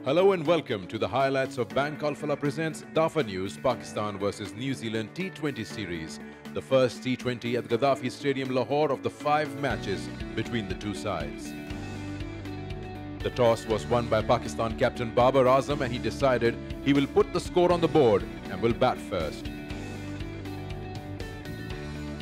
Hello and welcome to the highlights of Bank Alphala presents DAFA News Pakistan versus New Zealand T20 series, the first T20 at Gaddafi Stadium, Lahore of the 5 matches between the two sides. The toss was won by Pakistan captain Babar Azam and he decided he will put the score on the board and will bat first.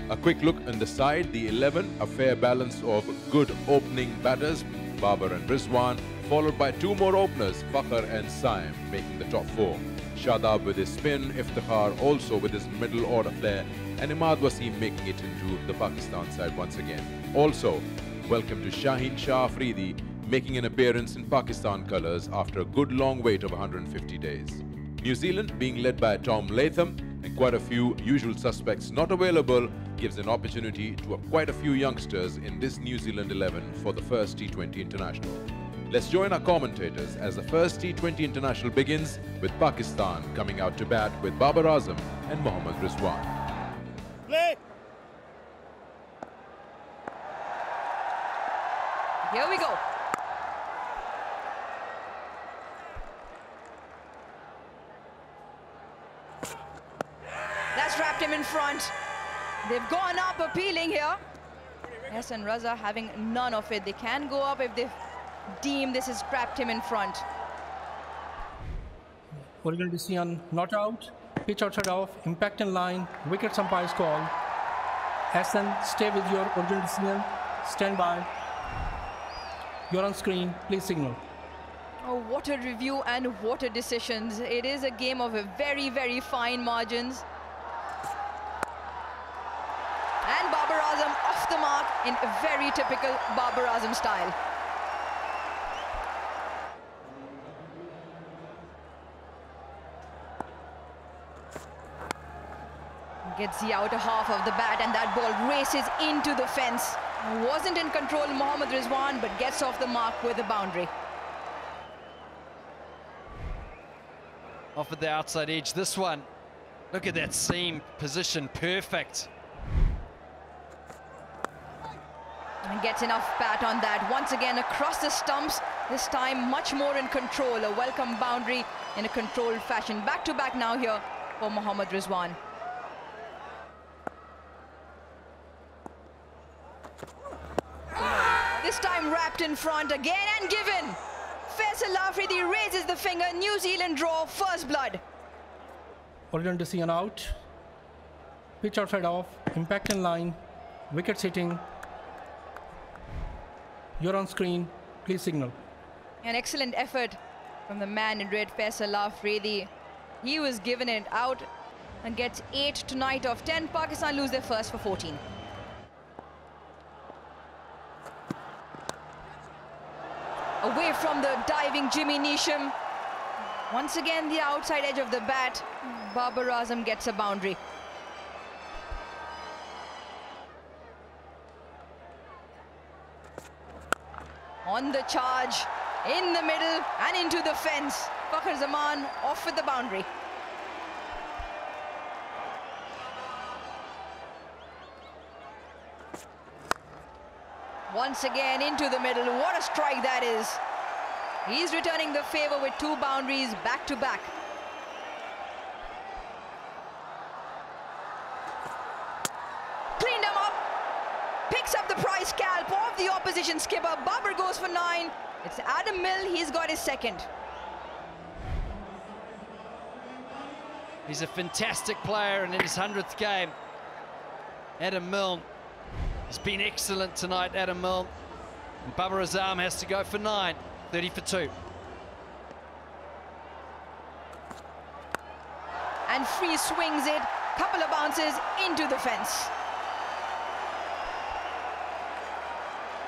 A quick look on the side, the 11, a fair balance of good opening batters, Babar and Rizwan, followed by 2 more openers, Fakhr and Saim, making the top 4. Shadab with his spin, Iftikhar also with his middle order flair, and Imad Wasim making it into the Pakistan side once again. Also, welcome to Shaheen Shah Afridi, making an appearance in Pakistan colours after a good long wait of 150 days. New Zealand, being led by Tom Latham and quite a few usual suspects not available, gives an opportunity to quite a few youngsters in this New Zealand 11 for the first T20 international. Let's join our commentators as the first T20 international begins with Pakistan coming out to bat with Babar Azam and Mohammad Rizwan. Play. Here we go. That's wrapped him in front. They've gone up appealing here. Yes, and Raza having none of it. They can go up if they deem this has trapped him in front. Original decision not out. Pitch outside off. Impact in line. Wicket umpire's call. Hassan, stay with your original decision. Stand by. You're on screen. Please signal. Oh, what a review and what a decisions. It is a game of a very, very fine margins. And Babar Azam off the mark in a very typical Babar Azam style. Gets the outer half of the bat and that ball races into the fence. Wasn't in control, Mohammad Rizwan, but gets off the mark with a boundary. Off at the outside edge. This one, look at that seam position, perfect. And gets enough bat on that. Once again across the stumps, this time much more in control. A welcome boundary in a controlled fashion. Back to back now here for Mohammad Rizwan. This time wrapped in front again and given. Faisal Afridi raises the finger. New Zealand draw first blood. Original decision out. Pitch outside off. Impact in line. Wicket sitting. You're on screen. Please signal. An excellent effort from the man in red, Faisal Afridi. He was given it out and gets 8 tonight of 10. Pakistan lose their first for 14. Away from the diving Jimmy Neesham. Once again, the outside edge of the bat. Babar Azam gets a boundary. On the charge, in the middle and into the fence. Fakhr Zaman off with the boundary. Once again into the middle. What a strike that is. He's returning the favor with 2 boundaries back to back. Cleaned him up. Picks up the prize scalp of the opposition skipper. Babar goes for 9. It's Adam Milne. He's got his second. He's a fantastic player and in his 100th game. Adam Milne has been excellent tonight, Adam Milne. And Babar Azam has to go for 9, 30 for 2. And free swings it, couple of bounces into the fence.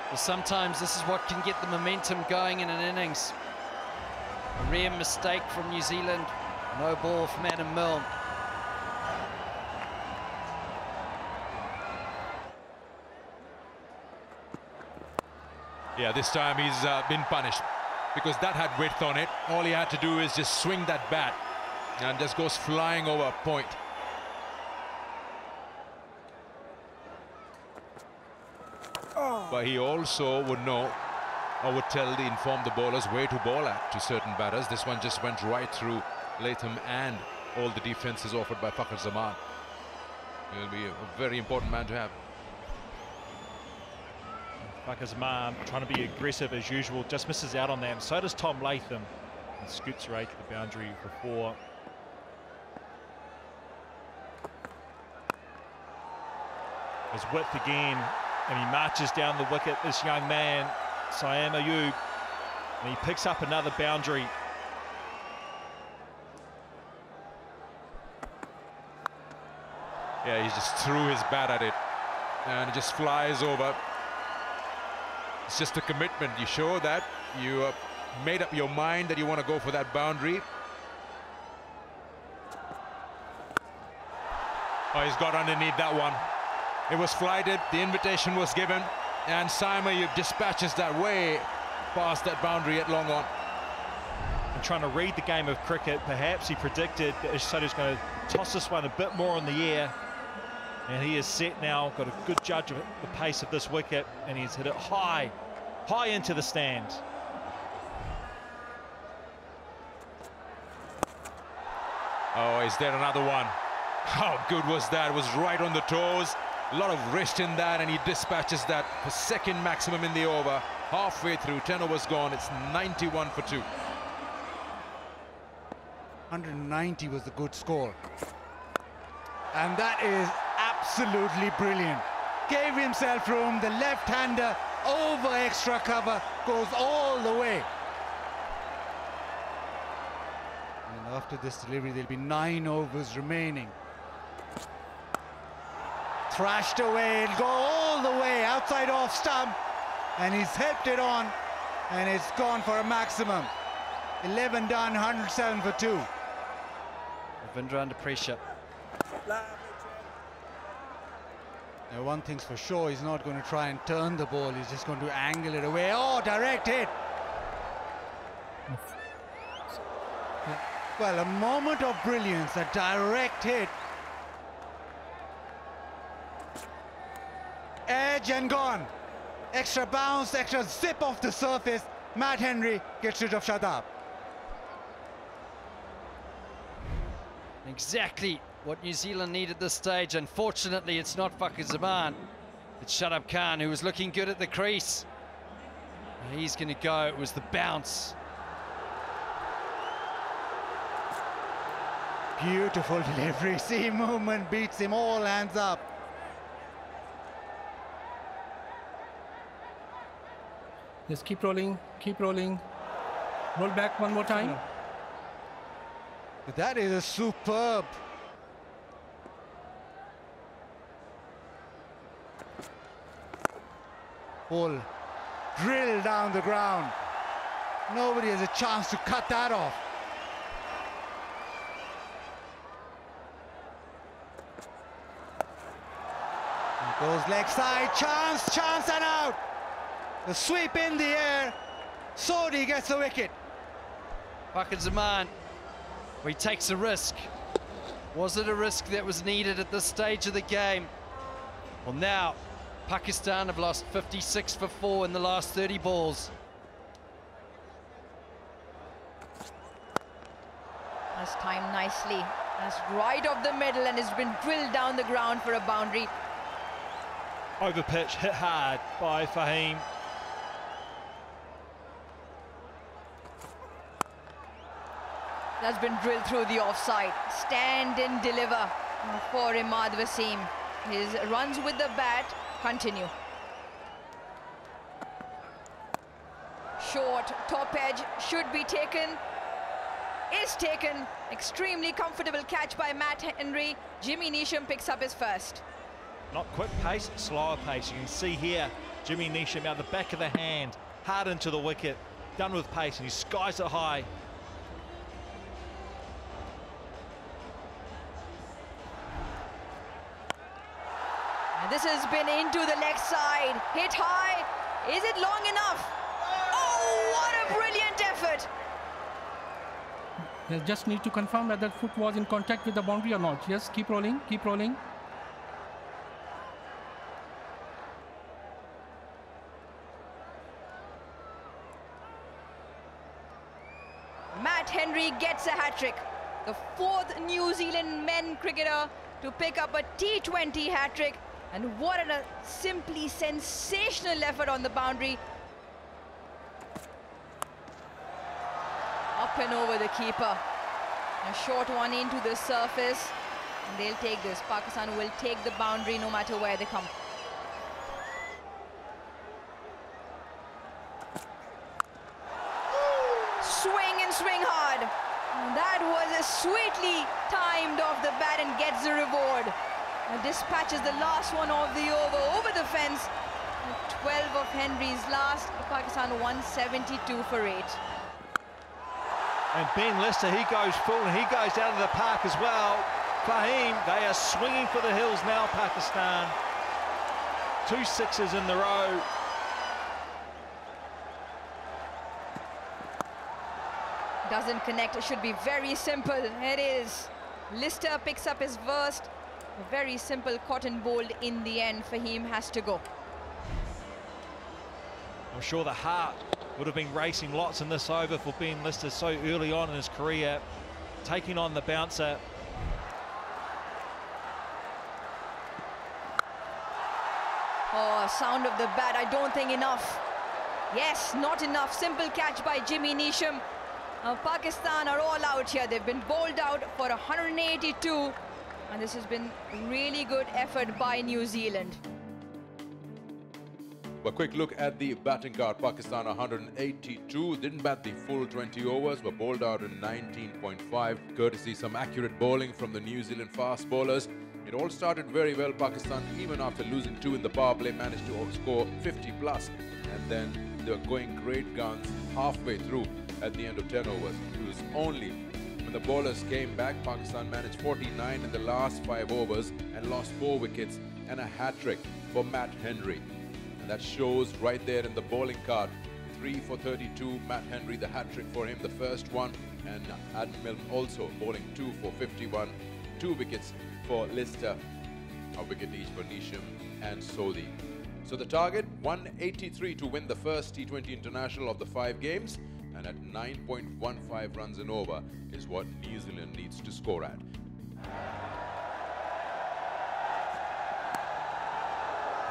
Well, sometimes this is what can get the momentum going in an innings. A rare mistake from New Zealand, no ball from Adam Milne. Yeah, this time he's been punished because that had width on it. All he had to do is just swing that bat and just goes flying over a point. But he also would know or would inform the bowlers where to bowl at to certain batters. This one just went right through Latham and all the defenses offered by Fakhar Zaman. He'll be a very important man to have. Fakhar Zaman trying to be aggressive as usual, just misses out on that. And so does Tom Latham. And scoots right to the boundary for 4. His width again, and he marches down the wicket, this young man, Syam Ayub, and he picks up another boundary. Yeah, he just threw his bat at it, and it just flies over. It's just a commitment. You show that you made up your mind that you want to go for that boundary. Oh, he's got underneath that one. It was flighted, the invitation was given, and Syam Ayub dispatches that way past that boundary at long on. And trying to read the game of cricket, perhaps he predicted that Soda's going to toss this one a bit more in the air. And he is set now, got a good judge of the pace of this wicket, and he's hit it high into the stand. Oh, is there another one? How good was that? It was right on the toes. A lot of wrist in that, and he dispatches that for second maximum in the over. Halfway through, 10 overs gone. It's 91 for 2. 190 was the good score. And that is absolutely brilliant. Gave himself room, the left-hander over extra cover, goes all the way. And after this delivery, there'll be 9 overs remaining. Thrashed away, it'll go all the way outside off stump, and he's helped it on, and it's gone for a maximum. 11 done, 107 for 2. Ravindra under pressure. Now, one thing's for sure, he's not going to try and turn the ball, he's just going to angle it away. Oh, direct hit. Well, a moment of brilliance, a direct hit. Edge and gone. Extra bounce, extra zip off the surface. Matt Henry gets rid of Shadab. Exactly what New Zealand need at this stage. Unfortunately, it's not Fakhar Zaman. It's Shadab Khan, who was looking good at the crease. He's going to go. It was the bounce. Beautiful delivery. Seam movement beats him, all hands up. Just keep rolling, keep rolling. Roll back one more time. That is a superb. Ball drilled down the ground. Nobody has a chance to cut that off. Goes leg side, chance and out. The sweep in the air. Sodhi gets the wicket. Fakhar Zaman, he takes a risk. Was it a risk that was needed at this stage of the game? Well, now Pakistan have lost 56 for 4 in the last 30 balls. That's timed nicely. That's right off the middle and it's been drilled down the ground for a boundary. Over pitch, hit hard by Fahim. That's been drilled through the offside. Stand and deliver for Imad Wasim. His runs with the bat continue. Short, top edge, should be taken. Is taken. Extremely comfortable catch by Matt Henry. Jimmy Neesham picks up his first. Not quick pace, slower pace. You can see here, Jimmy Neesham out the back of the hand, hard into the wicket, done with pace, and he skies it high. And this has been into the leg side. Hit high. Is it long enough? Oh, what a brilliant effort. They just need to confirm whether foot was in contact with the boundary or not. Yes, keep rolling, keep rolling. he gets a hat-trick. The fourth New Zealand men cricketer to pick up a T20 hat-trick. And what a simply sensational effort on the boundary. Up and over the keeper. A short one into the surface. And they'll take this. Pakistan will take the boundary no matter where they come. Swing and swing hard. That was a sweetly timed off the bat and gets the reward. Dispatches the last one of the over the fence. 12 of Henry's last. Pakistan 172 for 8. And Ben Lister, he goes full and he goes out of the park as well. Fahim, they are swinging for the hills now, Pakistan. 2 sixes in the row. Doesn't connect. It should be very simple. It is. Lister picks up his first. A very simple cotton bowled in the end. Fahim has to go. I'm sure the heart would have been racing lots in this over for Ben Lister so early on in his career, taking on the bouncer. Oh, sound of the bat. I don't think enough. Yes, not enough. Simple catch by Jimmy Neesham. Pakistan are all out here. They've been bowled out for 182. And this has been really good effort by New Zealand. A quick look at the batting card. Pakistan 182, didn't bat the full 20 overs, were bowled out in 19.5, courtesy some accurate bowling from the New Zealand fast bowlers. It all started very well. Pakistan, even after losing 2 in the power play, managed to score 50 plus. And then they were going great guns halfway through at the end of 10 overs. It was only when the bowlers came back, Pakistan managed 49 in the last 5 overs and lost 4 wickets and a hat-trick for Matt Henry. That shows right there in the bowling card. 3 for 32, Matt Henry, the hat-trick for him, the first one. And Adam Milne also bowling 2 for 51. 2 wickets for Lister, a wicket each for Neesham and Sodhi. So the target, 183 to win the first T20 International of the 5 games. And at 9.15 runs an over is what New Zealand needs to score at.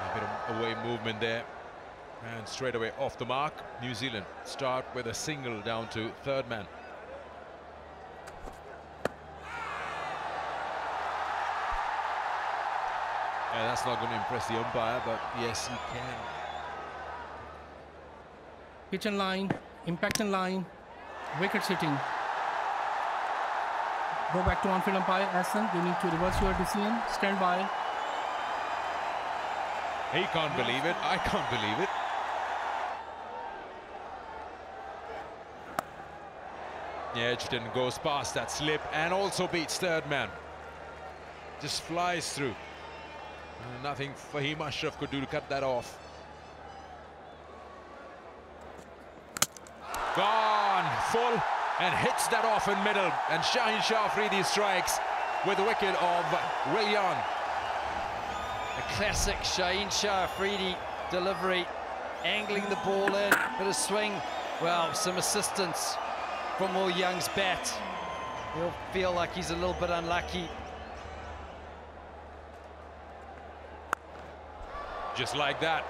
A bit of away movement there, and straight away off the mark. New Zealand start with a single down to third man. Yeah, that's not going to impress the umpire, but yes, he can. Pitch and line, impact and line, wicket sitting. Go back to on-field umpire. Hassan, you need to reverse your decision. Stand by. He can't believe it. I can't believe it. Yeah, Edgerton goes past that slip and also beats third man. Just flies through. Nothing Fahim Ashraf could do to cut that off. Gone full and hits that off in middle. And Shaheen Shah Afridi strikes with the wicket of Rillian. A classic Shaheen Shah Afridi delivery, angling the ball in, bit of swing. Well, some assistance from Will Young's bat. He'll feel like he's a little bit unlucky. Just like that.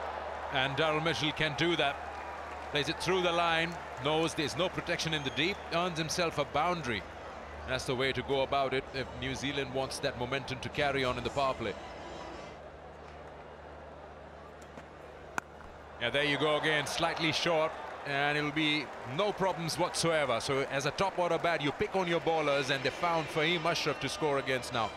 And Daryl Mitchell can do that. Plays it through the line, knows there's no protection in the deep, earns himself a boundary. That's the way to go about it if New Zealand wants that momentum to carry on in the power play. Yeah, there you go again, slightly short, and it'll be no problems whatsoever. So as a top order bat, you pick on your bowlers, and they found Fahim Ashraf to score against now.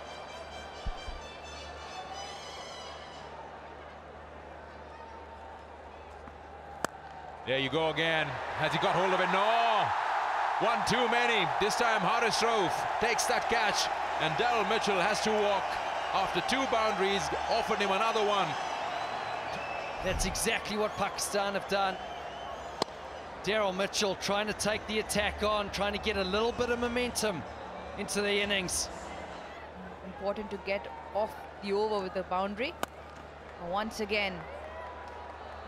There you go again. Has he got hold of it? No! One too many. This time Haris Rauf takes that catch, and Daryl Mitchell has to walk. After 2 boundaries, offered him another one. That's exactly what Pakistan have done. Daryl Mitchell trying to take the attack on, trying to get a little bit of momentum into the innings. Important to get off the over with the boundary. Once again,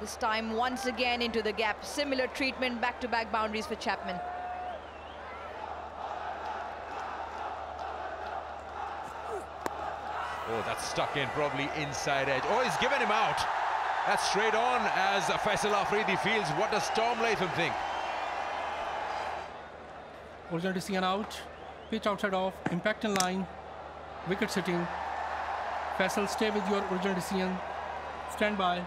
this time once again into the gap. Similar treatment, back-to-back boundaries for Chapman. Oh, that's stuck in, probably inside edge. Oh, he's given him out. That's straight on as Faisal Afridi feels. What does Tom Latham think? Original decision out. Pitch outside off. Impact in line. Wicket sitting. Faisal, stay with your original decision. Stand by.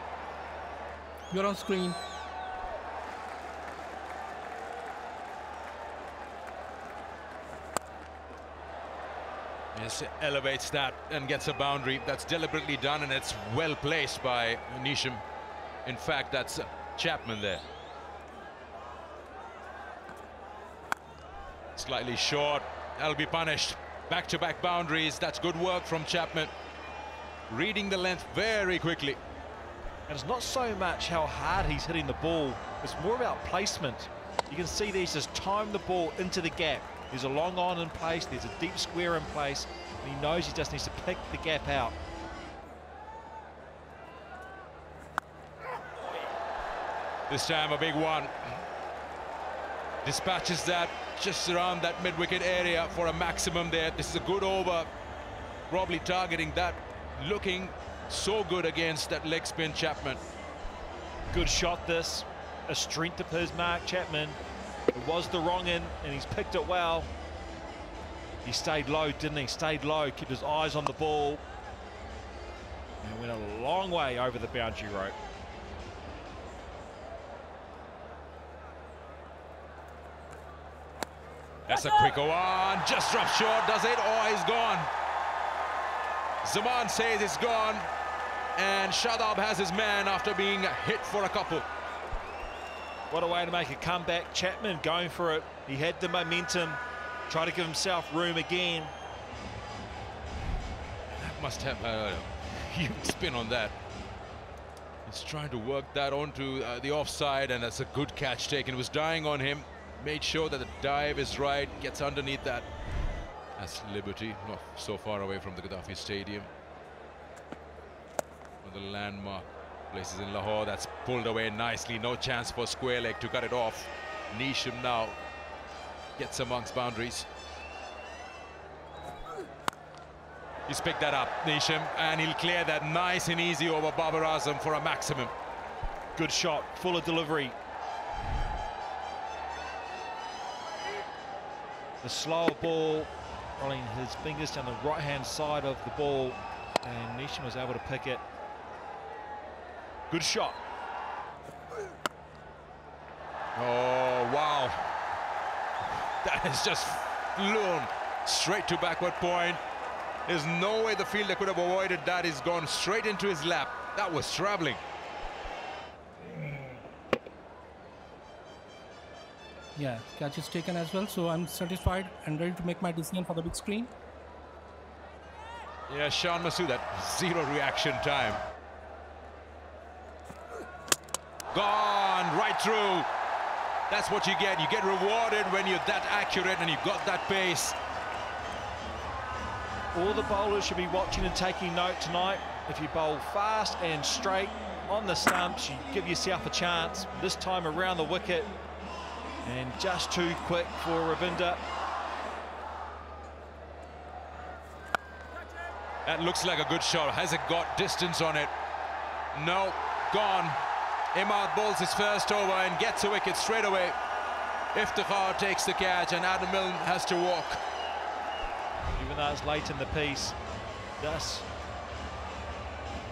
You're on screen. Yes, elevates that and gets a boundary. That's deliberately done, and it's well placed by Nisham. In fact, that's Chapman there. Slightly short. That'll be punished. Back-to-back boundaries. That's good work from Chapman. Reading the length very quickly. And it's not so much how hard he's hitting the ball. It's more about placement. You can see that he's just timed the ball into the gap. There's a long on in place, there's a deep square in place, and he knows he just needs to pick the gap out. This time a big one. Dispatches that just around that mid-wicket area for a maximum there. This is a good over, probably targeting that, looking so good against that leg spin Chapman. Good shot this, a strength of his mark, Chapman. It was the wrong end, and he's picked it well. He stayed low, didn't he? Stayed low, kept his eyes on the ball. And went a long way over the boundary rope. That's a quick one, just drops short, does it? Oh, he's gone. Zaman says it's gone, and Shadab has his man after being hit for a couple. What a way to make a comeback. Chapman going for it. He had the momentum, try to give himself room again. That must have a huge spin on that. He's trying to work that onto the offside, and that's a good catch taken. It was dying on him. Made sure that the dive is right, gets underneath that. That's Liberty, not so far away from the Gaddafi Stadium. One of the landmark places in Lahore. That's pulled away nicely. No chance for square leg to cut it off. Nisham now gets amongst boundaries. He's picked that up, Nisham, and he'll clear that nice and easy over Babar Azam for a maximum. Good shot, full of delivery. The slower ball, rolling his fingers down the right-hand side of the ball, and Nisham was able to pick it. Good shot. Oh, wow. That has just flown straight to backward point. There's no way the fielder could have avoided that. He's gone straight into his lap. That was traveling. Yeah, catch is taken as well, so I'm satisfied and ready to make my decision for the big screen. Yeah, Shan Masood, that zero reaction time. Gone right through. That's what you get. You get rewarded when you're that accurate and you've got that pace. All the bowlers should be watching and taking note tonight. If you bowl fast and straight on the stumps, you give yourself a chance. This time around the wicket, and just too quick for Ravinder. That looks like a good shot. Has it got distance on it? No, gone. Imad bowls his first over and gets a wicket straight away. Iftikhar takes the catch and Adam Milne has to walk. Even though it's late in the piece, just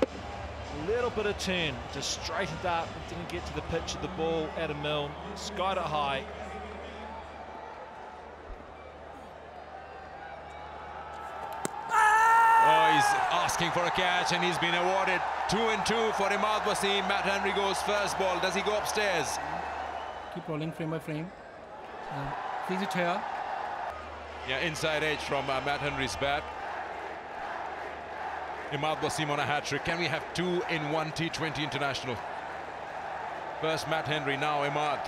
a little bit of turn, just straightened up, didn't get to the pitch of the ball. Adam Milne skied it high. Oh, he's asking for a catch and he's been awarded 2 and 2 for Imad Wasim. Matt Henry goes first ball. Does he go upstairs? Keep rolling frame by frame. Freeze it here. Yeah, inside edge from Matt Henry's bat. Imad Wasim on a hat-trick. Can we have 2 in 1 T20 international? First Matt Henry, now Imad.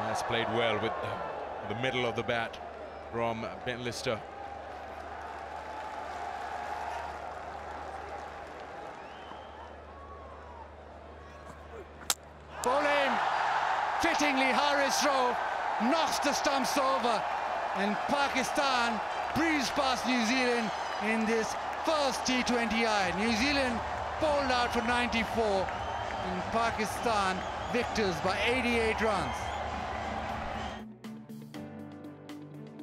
That's played well with the middle of the bat from Ben Lister. Bowling, fittingly Haris Rowe knocks the stumps over, and Pakistan breeze past New Zealand in this first T20I. New Zealand bowled out for 94 and Pakistan victors by 88 runs.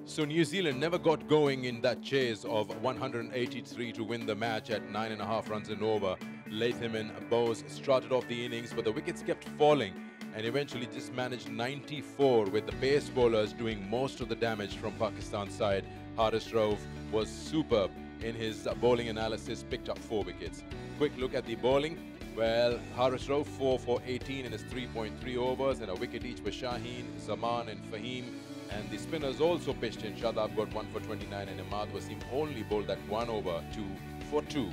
So New Zealand never got going in that chase of 183 to win the match at 9.5 runs and over. Latham and Bose started off the innings, but the wickets kept falling and eventually just managed 94 with the pace bowlers doing most of the damage from Pakistan's side. Haris Rauf was superb in his bowling analysis, picked up 4 wickets. Quick look at the bowling. Well, Haris Rauf 4 for 18 in his 3.3 overs and a wicket each for Shaheen, Zaman and Fahim. And the spinners also pitched in. Shadab got 1 for 29 and Imad Wasim only bowled that 1 over, 2 for 2.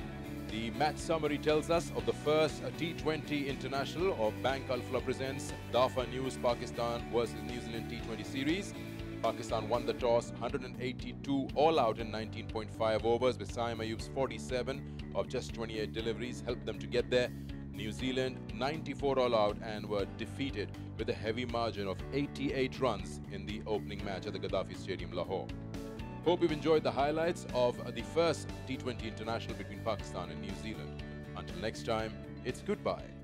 The match summary tells us of the first T20 International of Bank Alfla presents Dafa News Pakistan versus New Zealand T20 series. Pakistan won the toss, 182 all out in 19.5 overs, with Saim Ayub's 47 of just 28 deliveries helped them to get there. New Zealand 94 all out and were defeated with a heavy margin of 88 runs in the opening match at the Gaddafi Stadium, Lahore. Hope you've enjoyed the highlights of the first T20 International between Pakistan and New Zealand. Until next time, it's goodbye.